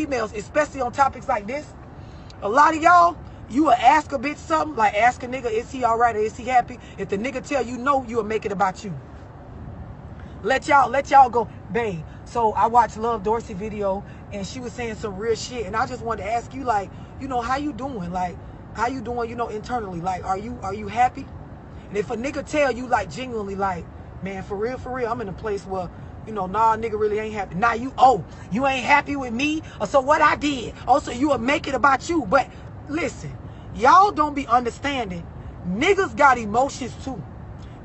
females, especially on topics like this, a lot of y'all, you will ask a bitch something, like ask a nigga, is he all right or is he happy? If the nigga tell you no, you will make it about you. Let y'all go, babe. So I watched Love Dorsey video and she was saying some real shit. And I just wanted to ask you, like, you know, how you doing? Like, how you doing, you know, internally? Like, are you happy? And if a nigga tell you, like, genuinely, like, man, for real, I'm in a place where, you know, nah, nigga really ain't happy. Nah, you ain't happy with me? Or so what I did? Also, you will make it about you. But listen, y'all don't be understanding. Niggas got emotions too.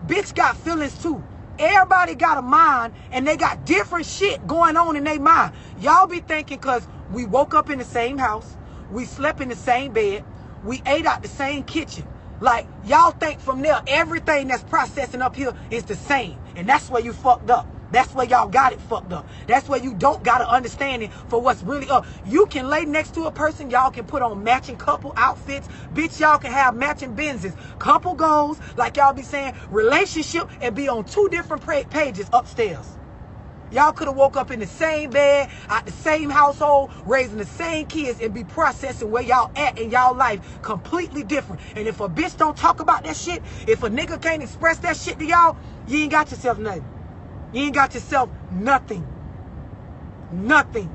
Bitch got feelings too. Everybody got a mind and they got different shit going on in their mind. Y'all be thinking because we woke up in the same house, we slept in the same bed, we ate out the same kitchen. Like, y'all think from there, everything that's processing up here is the same. And that's where you fucked up. That's where y'all got it fucked up. That's where you don't got an understanding for what's really up. You can lay next to a person. Y'all can put on matching couple outfits. Bitch, y'all can have matching Benzes. Couple goals, like y'all be saying, relationship, and be on 2 different pages upstairs. Y'all could have woke up in the same bed, at the same household, raising the same kids, and be processing where y'all at in y'all life completely different. And if a bitch don't talk about that shit, if a nigga can't express that shit to y'all, you ain't got yourself nothing. You ain't got yourself nothing. Nothing.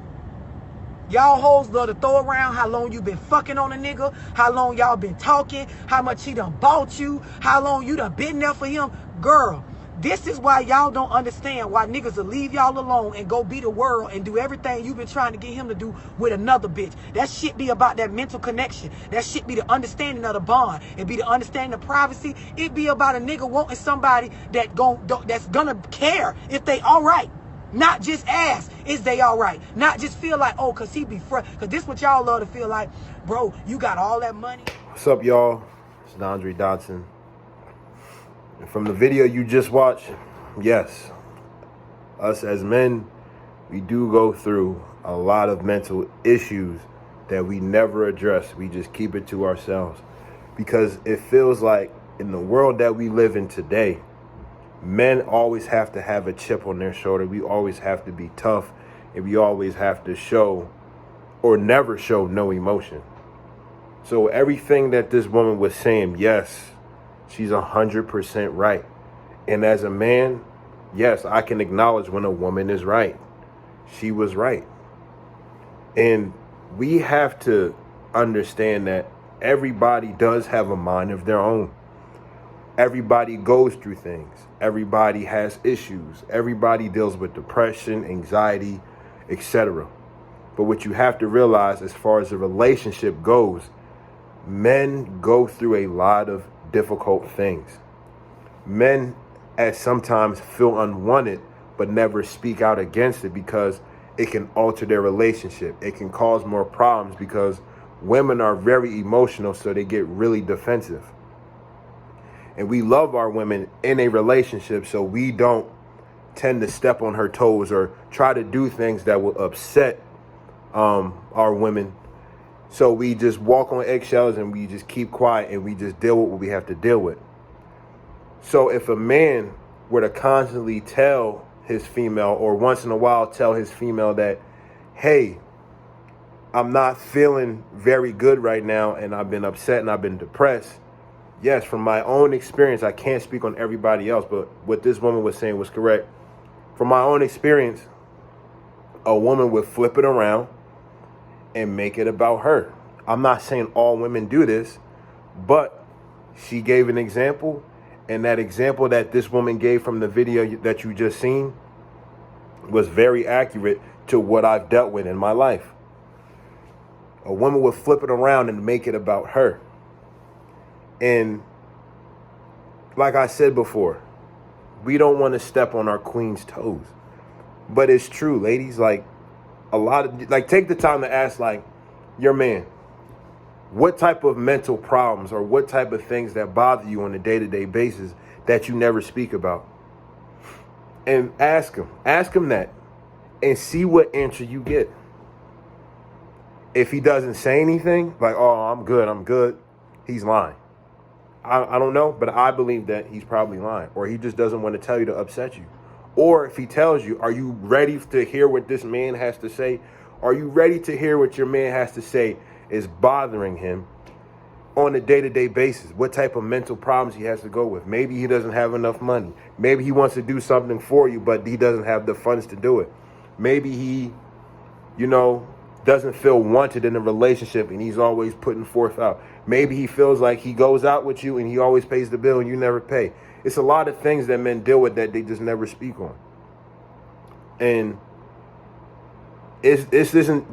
Y'all hoes love to throw around how long you been fucking on a nigga, how long y'all been talking, how much he done bought you, how long you done been there for him. Girl, this is why y'all don't understand why niggas will leave y'all alone and go be the world and do everything you've been trying to get him to do with another bitch. That shit be about that mental connection. That shit be the understanding of the bond. It be the understanding of privacy. It be about a nigga wanting somebody that's gonna care if they all right. Not just ask, is they all right? Not just feel like, oh, cause he be fresh. Cause this what y'all love to feel like, bro, you got all that money. What's up, y'all? It's Dondre Dotson. And from the video you just watched, yes, us as men, we do go through a lot of mental issues that we never address. We just keep it to ourselves because it feels like in the world that we live in today, men always have to have a chip on their shoulder. We always have to be tough, and we always have to show or never show no emotion. So everything that this woman was saying, yes, she's 100% right. And as a man, yes, I can acknowledge when a woman is right. She was right. And we have to understand that everybody does have a mind of their own. Everybody goes through things. Everybody has issues. Everybody deals with depression, anxiety, etc. But what you have to realize as far as a relationship goes, men go through a lot of difficult things. Men at sometimes feel unwanted, but never speak out against it because it can alter their relationship. It can cause more problems because women are very emotional, so they get really defensive. And we love our women in a relationship, so we don't tend to step on her toes or try to do things that will upset our women. So we just walk on eggshells and we just keep quiet and we just deal with what we have to deal with. So if a man were to constantly tell his female or once in a while tell his female that, hey, I'm not feeling very good right now and I've been upset and I've been depressed. Yes, from my own experience, I can't speak on everybody else, but what this woman was saying was correct. From my own experience, a woman would flip it around and make it about her. I'm not saying all women do this, but she gave an example, and that example that this woman gave from the video that you just seen was very accurate to what I've dealt with in my life. A woman would flip it around and make it about her. And like I said before, we don't want to step on our queen's toes. But it's true, ladies, like take the time to ask like your man, what type of mental problems or what type of things that bother you on a day-to-day basis that you never speak about. And ask him that and see what answer you get. If he doesn't say anything, like, oh, I'm good, he's lying. I don't know, but I believe that he's probably lying, or he just doesn't want to tell you to upset you. Or if he tells you, are you ready to hear what this man has to say? Are you ready to hear what your man has to say is bothering him on a day-to-day basis? What type of mental problems he has to go with? Maybe he doesn't have enough money. Maybe he wants to do something for you, but he doesn't have the funds to do it. Maybe he, doesn't feel wanted in a relationship and he's always putting forth out. Maybe he feels like he goes out with you and he always pays the bill and you never pay. It's a lot of things that men deal with that they just never speak on. And this isn't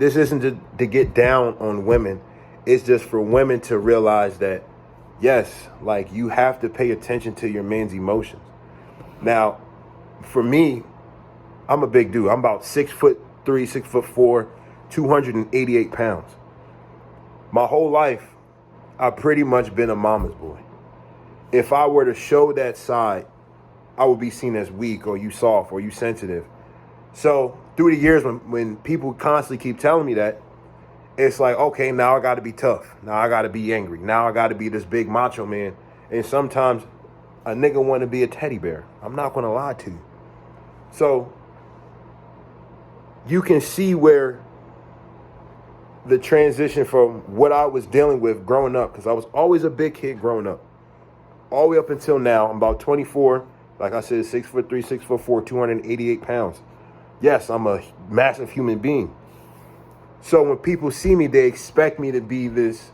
to get down on women. It's just for women to realize that, yes, like, you have to pay attention to your man's emotions. Now, for me, I'm a big dude. I'm about 6'3", 6'4", 288 pounds. My whole life, I've pretty much been a mama's boy. If I were to show that side, I would be seen as weak, or you soft, or you sensitive. So through the years, when people constantly keep telling me that, it's like, okay, now I got to be tough. Now I got to be angry. Now I got to be this big macho man. And sometimes a nigga want to be a teddy bear. I'm not going to lie to you. So you can see where the transition from what I was dealing with growing up, because I was always a big kid growing up, all the way up until now. I'm about 24. Like I said, 6'3", 6'4", 288 pounds. Yes, I'm a massive human being. So when people see me, they expect me to be this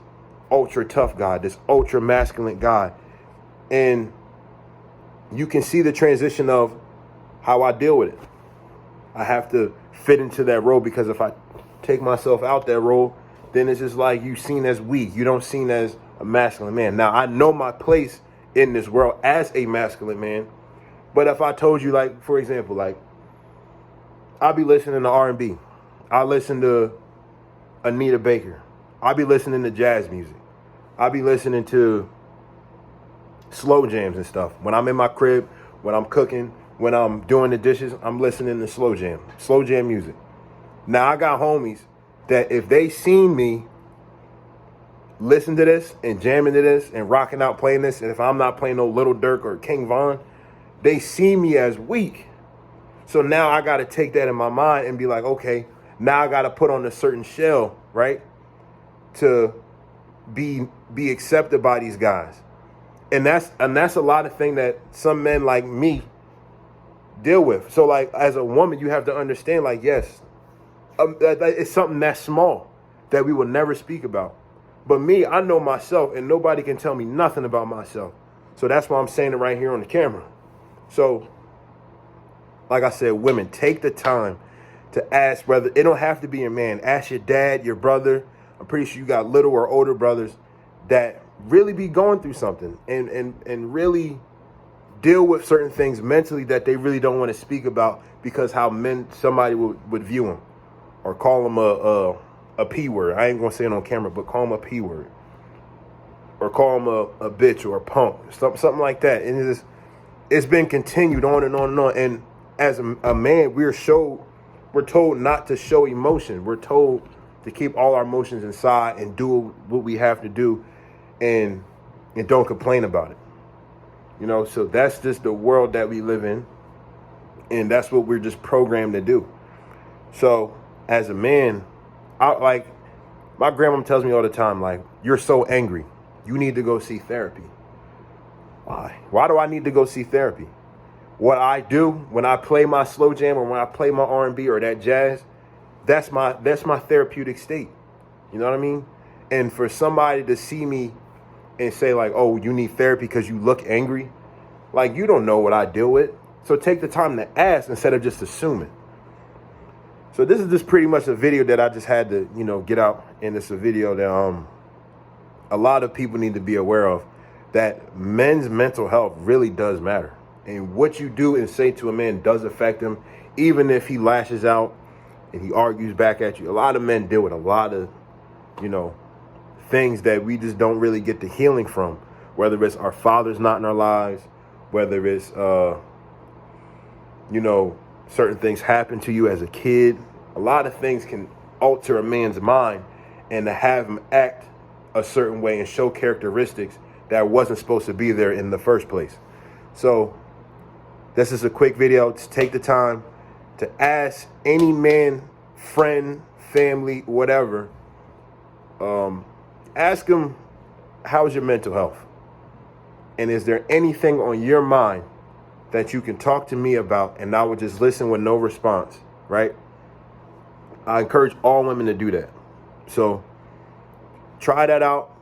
ultra tough guy, this ultra masculine guy. And you can see the transition of how I deal with it. I have to fit into that role, because if I take myself out that role, then it's just like you seen as weak. You don't seen as a masculine man. Now, I know my place in this world as a masculine man. But if I told you, like, for example, like, I'll be listening to R&B. I listen to Anita Baker. I'll be listening to jazz music. I'll be listening to slow jams and stuff. When I'm in my crib, when I'm cooking, when I'm doing the dishes, I'm listening to slow jam music. Now, I got homies that if they seen me listen to this and jamming to this and rocking out playing this, and if I'm not playing no Little Durk or King Von, they see me as weak. So now I got to take that in my mind and be like, okay, now I got to put on a certain shell, right, to be accepted by these guys. And that's a lot of things that some men like me deal with. So, like, as a woman, you have to understand, like, yes, it's something that's small that we will never speak about. But me, I know myself, and nobody can tell me nothing about myself. So that's why I'm saying it right here on the camera. So, like I said, women, take the time to ask, whether it don't have to be your man. Ask your dad, your brother. I'm pretty sure you got little or older brothers that really be going through something and really deal with certain things mentally that they really don't want to speak about, because how somebody would view them, or call them a P word. I ain't gonna say it on camera, but call them a P word, or call them a bitch or a punk, something like that. And it's been continued on and on and on. And as a man, we're told not to show emotion. We're told to keep all our emotions inside and do what we have to do, and don't complain about it. So that's just the world that we live in, and that's what we're just programmed to do. So as a man, like, my grandma tells me all the time, like, you're so angry, you need to go see therapy. Why do I need to go see therapy? What I do when I play my slow jam, or when I play my R&B or that jazz, that's my therapeutic state. You know what I mean? And for somebody to see me and say, like, oh, you need therapy because you look angry, like, you don't know what I deal with. So take the time to ask instead of just assuming. So this is just pretty much a video that I just had to, get out. And it's a video that a lot of people need to be aware of, that men's mental health really does matter. And what you do and say to a man does affect him, even if he lashes out and he argues back at you. A lot of men deal with a lot of, things that we just don't really get the healing from, whether it's our fathers not in our lives, whether it's, certain things happen to you as a kid. A lot of things can alter a man's mind, and to have him act a certain way and show characteristics that wasn't supposed to be there in the first place. So this is a quick video to take the time to ask any man friend, family, whatever, ask them, how's your mental health? And is there anything on your mind that you can talk to me about, and I would just listen with no response, right? I encourage all women to do that. So try that out.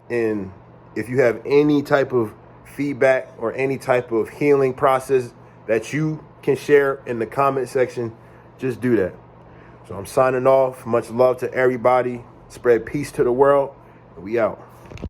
And if you have any type of feedback or any type of healing process that you can share in the comment section, just do that. So I'm signing off. Much love to everybody. Spread peace to the world. And we out.